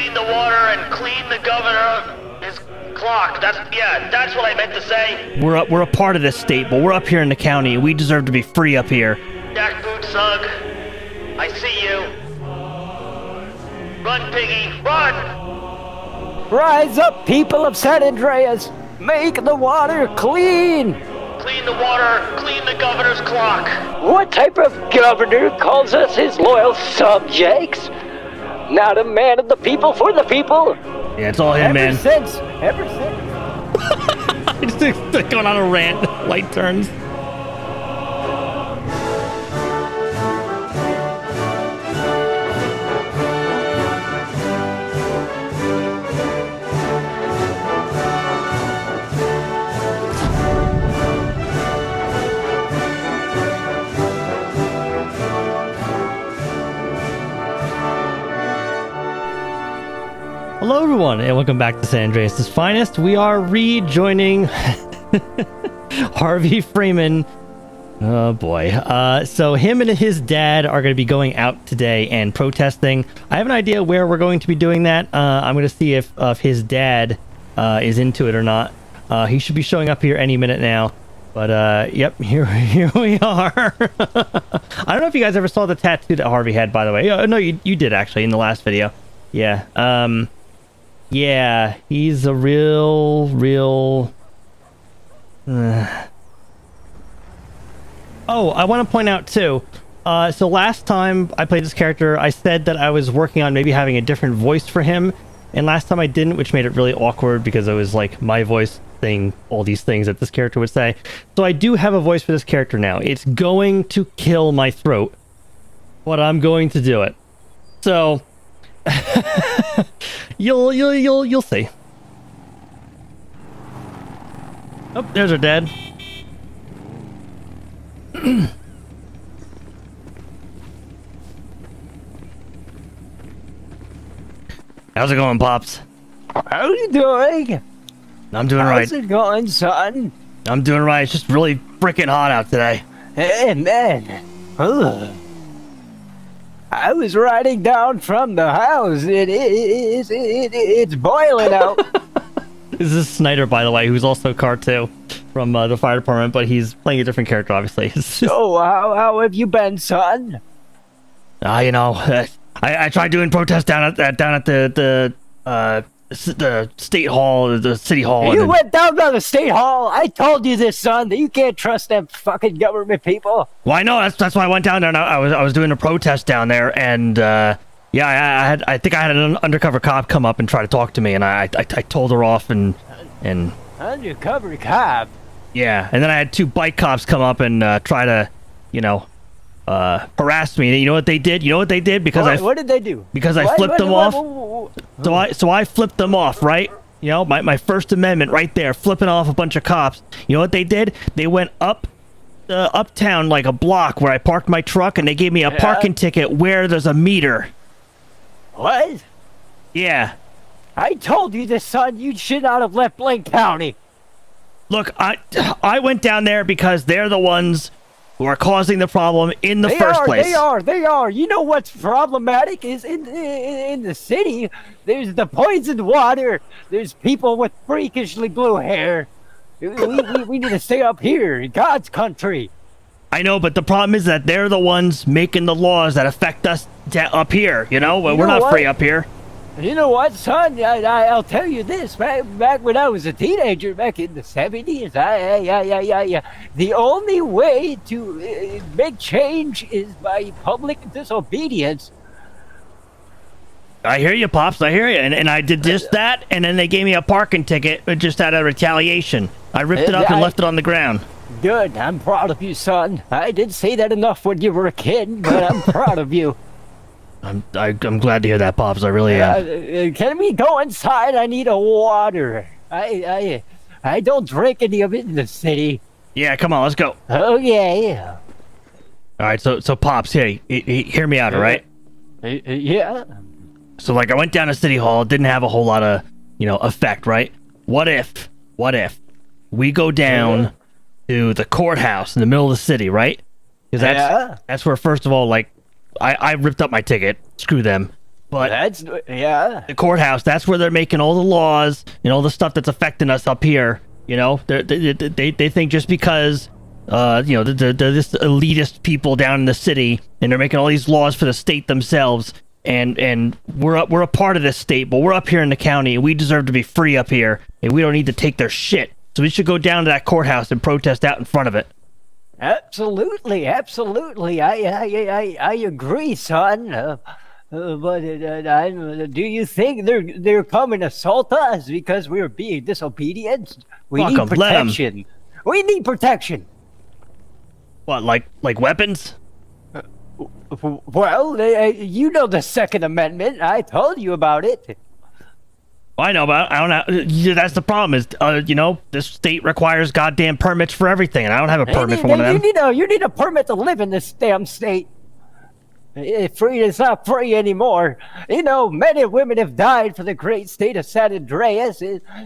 drain the water and clean the governor his clock. That's what I meant to say. We're a part of this state, but we're up here in the county. We deserve to be free up here. Jackboot Sug, I see you. Run, Piggy, run! Rise up, people of San Andreas! Make the water clean! Clean the water, clean the governor's clock. What type of governor calls us his loyal subjects? Not a man of the people for the people. Yeah, it's all him, man. Ever since. Just going on a rant. Light turns. Hello everyone, and welcome back to San Andreas' Finest. We are rejoining Harvey Freeman. Oh boy. So him and his dad are going to be going out today and protesting. I have an idea where we're going to be doing that. I'm going to see if his dad is into it or not. He should be showing up here any minute now. But yep, here we are. I don't know if you guys ever saw the tattoo that Harvey had, by the way. No, you did actually in the last video. Yeah. Yeah, he's a real... Oh, I want to point out, too. So last time I played this character, I said that I was working on maybe having a different voice for him. And last time I didn't, which made it really awkward because it was like my voice saying all these things that this character would say. So I do have a voice for this character now. It's going to kill my throat, but I'm going to do it. So... You'll see. Oh, there's our dad. How's it going, Pops? How you doing? I'm doing right. How's it going, son? I'm doing right. It's just really freaking hot out today. Hey, man. Ugh. I was riding down from the house. It's boiling out. This is Snyder, by the way, who's also Car 2 from the fire department, but he's playing a different character, obviously. So, how have you been, son? You know, I tried doing protests down at the state hall, the city hall. You went down to the state hall. I told you this, son, that you can't trust them fucking government people. Well, I know that's why I went down there. And I was doing a protest down there, and yeah, I think I had an undercover cop come up and try to talk to me, and I told her off and Undercover cop. Yeah, and then I had two bike cops come up and try to, harass me. You know what they did? Because what did they do? Because I flipped them off. So I flipped them off, right? You know, my First Amendment right there, flipping off a bunch of cops. You know what they did? They went uptown like a block where I parked my truck, and they gave me a parking ticket where there's a meter. What? Yeah. I told you this, son. You should not have left Blaine County. Look, I went down there because they're the ones who are causing the problem in the first place. They are. You know what's problematic is in the city, there's the poisoned water. There's people with freakishly blue hair. We need to stay up here in God's country. I know, but the problem is that they're the ones making the laws that affect us up here, you know? We're not free up here. You know what, son? I'll tell you this. Back when I was a teenager, back in the 70s, the only way to make change is by public disobedience. I hear you, Pops. I hear you. And I did just that, and then they gave me a parking ticket just out of retaliation. I ripped it up and left it on the ground. Good. I'm proud of you, son. I didn't say that enough when you were a kid, but I'm proud of you. I'm glad to hear that, Pops. I really am. Can we go inside? I need a water. I don't drink any of it in the city. Yeah, come on, let's go. Okay. All right, so Pops, hey, hear me out, all right? Yeah. So, like, I went down to City Hall, didn't have a whole lot of, effect, right? What if we go down to the courthouse in the middle of the city, right? Because that's where, first of all, like, I ripped up my ticket. Screw them. But That's yeah. the courthouse, that's where they're making all the laws and all the stuff that's affecting us up here. You know, they think just because, you know, they're this elitist people down in the city, and they're making all these laws for the state themselves, and we're a part of this state, but we're up here in the county, and we deserve to be free up here, and we don't need to take their shit. So we should go down to that courthouse and protest out in front of it. Absolutely. I agree, son. But do you think they're coming to assault us because we're being disobedient? We need protection. We need protection. What, like weapons? Well, you know the Second Amendment. I told you about it. I know, but I don't know. That's the problem. Is you know, this state requires goddamn permits for everything, and I don't have a permit for one of them. You need a permit to live in this damn state. It's not free anymore. You know, men and women have died for the great state of San Andreas,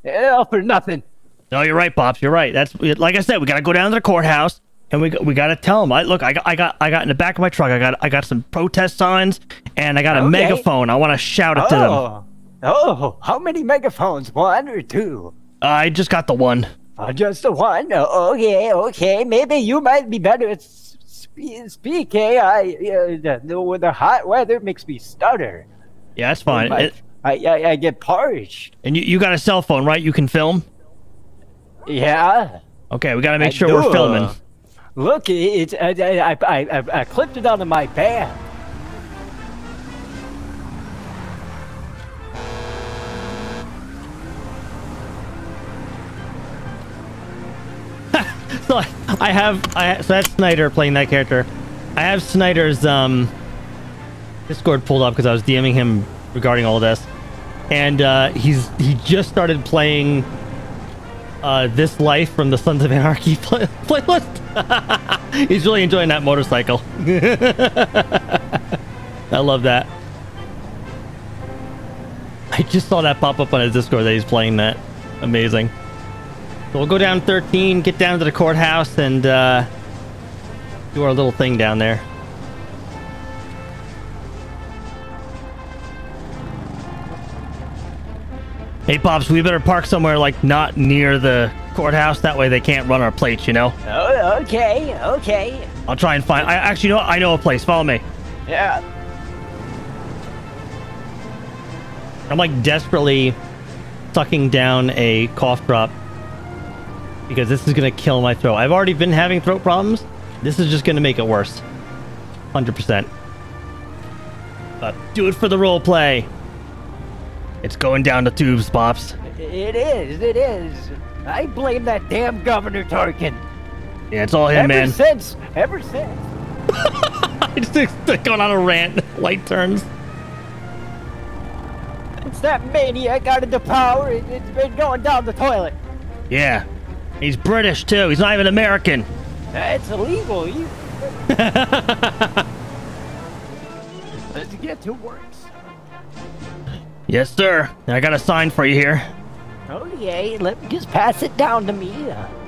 all for nothing. No, you're right, Pops. You're right. That's like I said. We gotta go down to the courthouse, and we gotta tell them. I got in the back of my truck. I got some protest signs, and I got a megaphone. I want to shout it to them. Oh, how many megaphones? 1 or 2? I just got the one. Just the one? Okay. Maybe you might be better at speaking. The hot weather makes me stutter. Yeah, that's fine. I get parched. And you got a cell phone, right? You can film? Yeah. Okay, we got to make sure we're filming. Look, I clipped it onto my band. So so that's Snyder playing that character. I have Snyder's Discord pulled up because I was DMing him regarding all this, and he just started playing This Life from the Sons of Anarchy playlist. He's really enjoying that motorcycle. I love that. I just saw that pop up on his Discord that he's playing that. Amazing. So we'll go down 13, get down to the courthouse, and do our little thing down there. Hey, Pops, we better park somewhere, like, not near the courthouse. That way they can't run our plates, you know? Oh, okay. I'll try and find... Actually, you know what? I know a place. Follow me. Yeah. I'm, like, desperately sucking down a cough drop because this is going to kill my throat. I've already been having throat problems. This is just going to make it worse. 100%. But do it for the role play. It's going down the tubes, Pops. It is. I blame that damn Governor Tarkin. Yeah, it's all him, man. Ever since. I just going on a rant. Light turns. It's that maniac out of the power. It's been going down the toilet. Yeah. He's British, too. He's not even American. It's illegal. Let's get to work. Yes, sir. I got a sign for you here. Okay, let me just pass it down to me.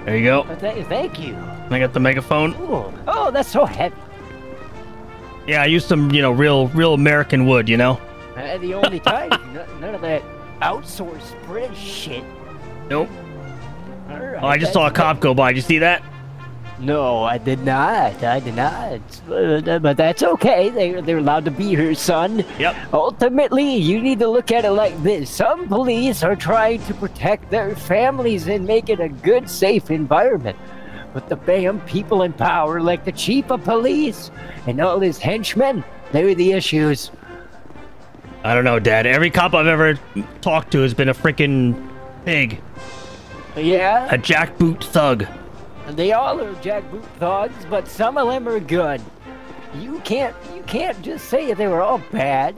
There you go. Thank you. I got the megaphone. Ooh. Oh, that's so heavy. Yeah, I used some, real American wood, you know? The only time, none of that outsourced British shit. Nope. All right, I just saw a cop go by. Did you see that? No, I did not. But that's okay. They're allowed to be here, son. Yep. Ultimately, you need to look at it like this. Some police are trying to protect their families and make it a good, safe environment. But the damn people in power, like the chief of police and all his henchmen, they're the issues. I don't know, Dad. Every cop I've ever talked to has been a freaking pig. Yeah? A jackboot thug. They all are jackboot thugs, but some of them are good. You can't just say they were all bad.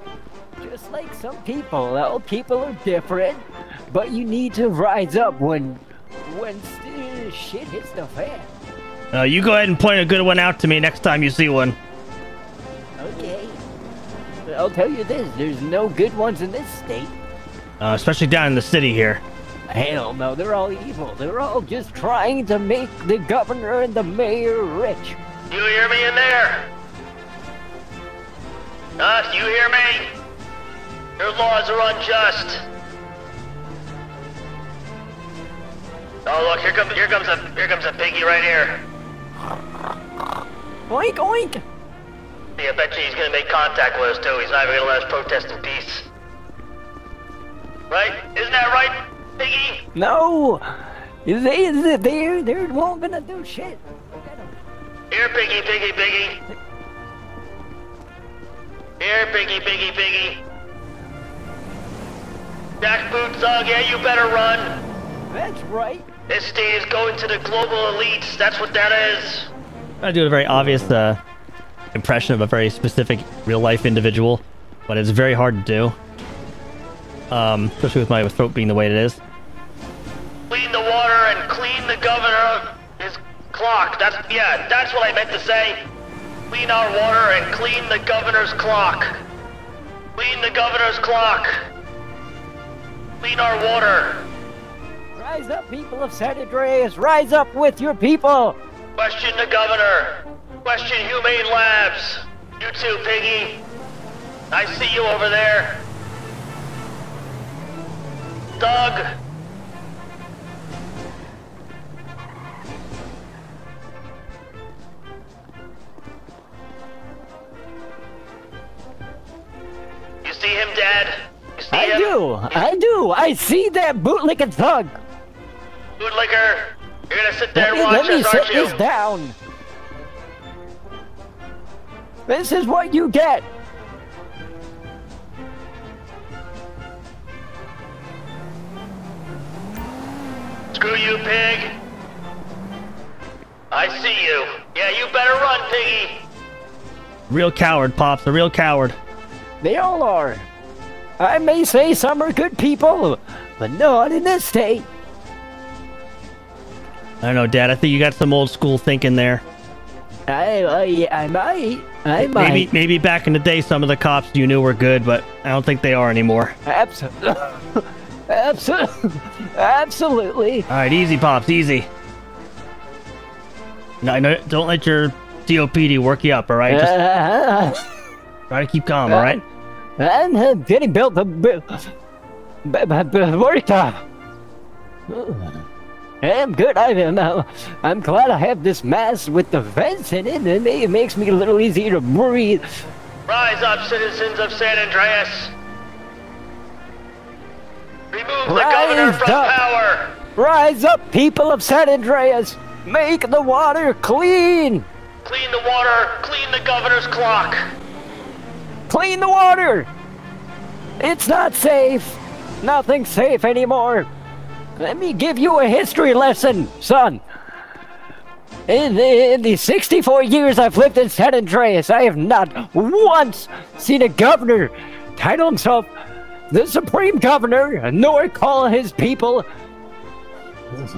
Just like some people. All people are different, but you need to rise up when shit hits the fan. You go ahead and point a good one out to me next time you see one. Okay. I'll tell you this, there's no good ones in this state. Especially down in the city here. Hell no, they're all evil. They're all just trying to make the governor and the mayor rich. You hear me in there? You hear me? Your laws are unjust. Oh look, here comes a piggy right here. Oink, oink. Yeah, I bet you he's gonna make contact with us too. He's not even gonna let us protest in peace. Right? Isn't that right, piggy? No. They won't gonna do shit. Here, piggy, piggy, piggy. Here, piggy, piggy, piggy. Jackboot Thug, yeah, you better run. That's right. This state is going to the global elites. That's what that is. I do a very obvious impression of a very specific real-life individual, but it's very hard to do. Especially with my throat being the way it is. Clean the water and clean the governor of his clock. That's what I meant to say. Clean our water and clean the governor's clock. Clean the governor's clock. Clean our water. Rise up, people of San Andreas. Rise up with your people. Question the governor. Question Humane Labs. You too, piggy. I see you over there. Doug. You see him, Dad? You see him? I do. I see that bootlicking thug. Bootlicker, you're gonna sit there and watch Let me us, sit aren't you? this down. This is what you get. Screw you, pig. I see you. Yeah, you better run, piggy. Real coward, Pops. A real coward. They all are. I may say some are good people, but not in this state. I don't know, Dad. I think you got some old school thinking there. I might. Maybe back in the day, some of the cops you knew were good, but I don't think they are anymore. Absolutely. All right, easy, Pops, easy. No, don't let your COPD work you up, all right? Just try to keep calm, all right? I'm getting built I'm good. I'm glad I have this mask with the vents in it, and it makes me a little easier to breathe. Rise up, citizens of San Andreas. Remove the governor from power. Rise up, people of San Andreas. Make the water clean. Clean the water. Clean the governor's clock. Clean the water. It's not safe. Nothing's safe anymore. Let me give you a history lesson, son. In the 64 years I've lived in San Andreas, I have not once seen a governor title himself the Supreme Governor, nor call his people.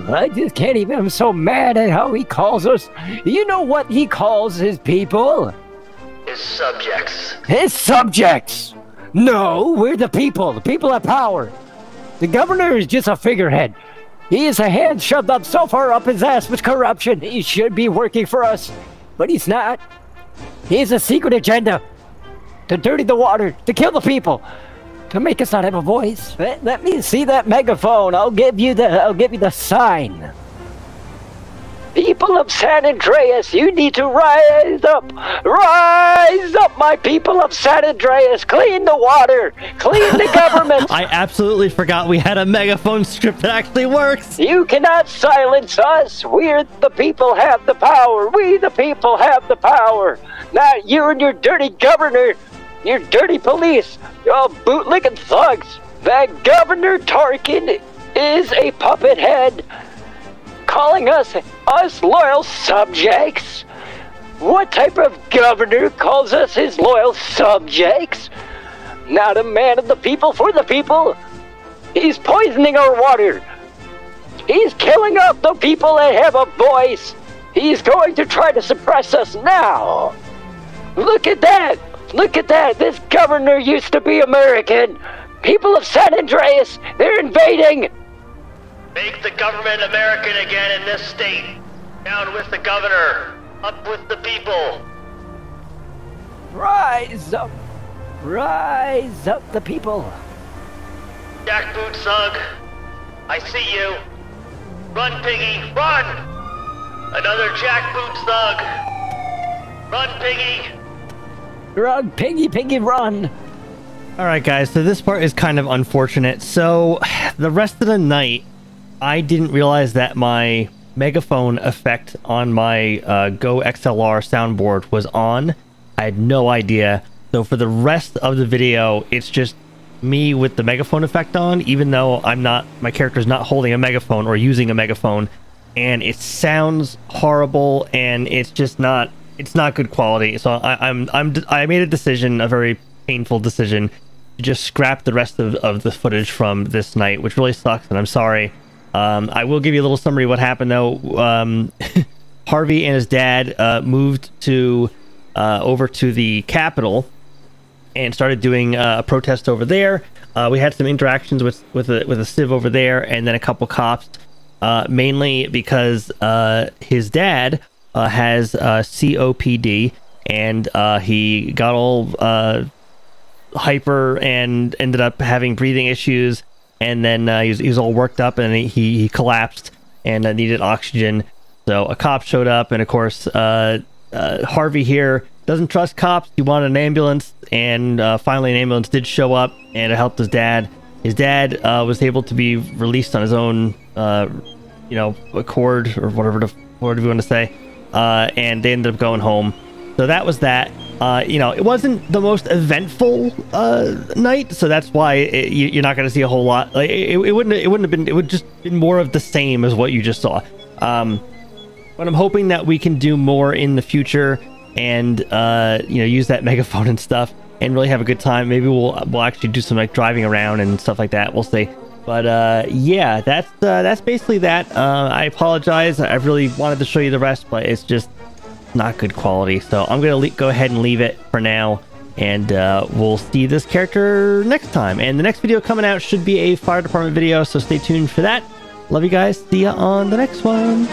I just can't even, I'm so mad at how he calls us. You know what he calls his people? His subjects. His subjects! No, we're the people have power. The governor is just a figurehead. He is a hand shoved up so far up his ass with corruption. He should be working for us, but he's not. He has a secret agenda to dirty the water, to kill the people, to make us not have a voice. Let me see that megaphone. I'll give you the sign. People of San Andreas, you need to rise up. Rise up, my people of San Andreas. Clean the water. Clean the government. I absolutely forgot we had a megaphone script that actually works. You cannot silence us. We're the people have the power. We the people have the power. Not you and your dirty governor, your dirty police, your bootlicking thugs. That Governor Tarkin is a puppet head. Calling us loyal subjects? What type of governor calls us his loyal subjects? Not a man of the people for the people. He's poisoning our water. He's killing off the people that have a voice. He's going to try to suppress us now. Look at that. Look at that. This governor used to be American. People of San Andreas, they're invading. Make the government American again in this state. Down with the governor. Up with the people. Rise up. Rise up the people. Jackboot Sug, I see you. Run, Piggy, run! Another Jackboot Sug. Run, Piggy. Run, Piggy, run. All right, guys, so this part is kind of unfortunate. So the rest of the night, I didn't realize that my megaphone effect on my Go XLR soundboard was on. I had no idea. So for the rest of the video, it's just me with the megaphone effect on, even though my character's not holding a megaphone or using a megaphone, and it sounds horrible, and it's not good quality. So I made a decision, a very painful decision, to just scrap the rest of the footage from this night, which really sucks, and I'm sorry. I will give you a little summary of what happened, though. Harvey and his dad moved over to the Capitol and started doing a protest over there. We had some interactions with a civ over there, and then a couple cops, mainly because his dad has COPD, and he got all hyper and ended up having breathing issues, and then he was all worked up, and he collapsed and needed oxygen. So a cop showed up, and of course Harvey here doesn't trust cops. He wanted an ambulance, and finally an ambulance did show up, and it helped his dad. His dad was able to be released on his own accord, or whatever you want to say, and they ended up going home. So that was that. It wasn't the most eventful night, so that's why you're not going to see a whole lot. Like it wouldn't have been. It would just been more of the same as what you just saw. But I'm hoping that we can do more in the future, and use that megaphone and stuff, and really have a good time. Maybe we'll actually do some like driving around and stuff like that. We'll see. But yeah, that's basically that. I apologize. I really wanted to show you the rest, but it's just not good quality. So I'm gonna go ahead and leave it for now, and we'll see this character next time. And the next video coming out should be a fire department video, so stay tuned for that. Love you guys. See ya on the next one.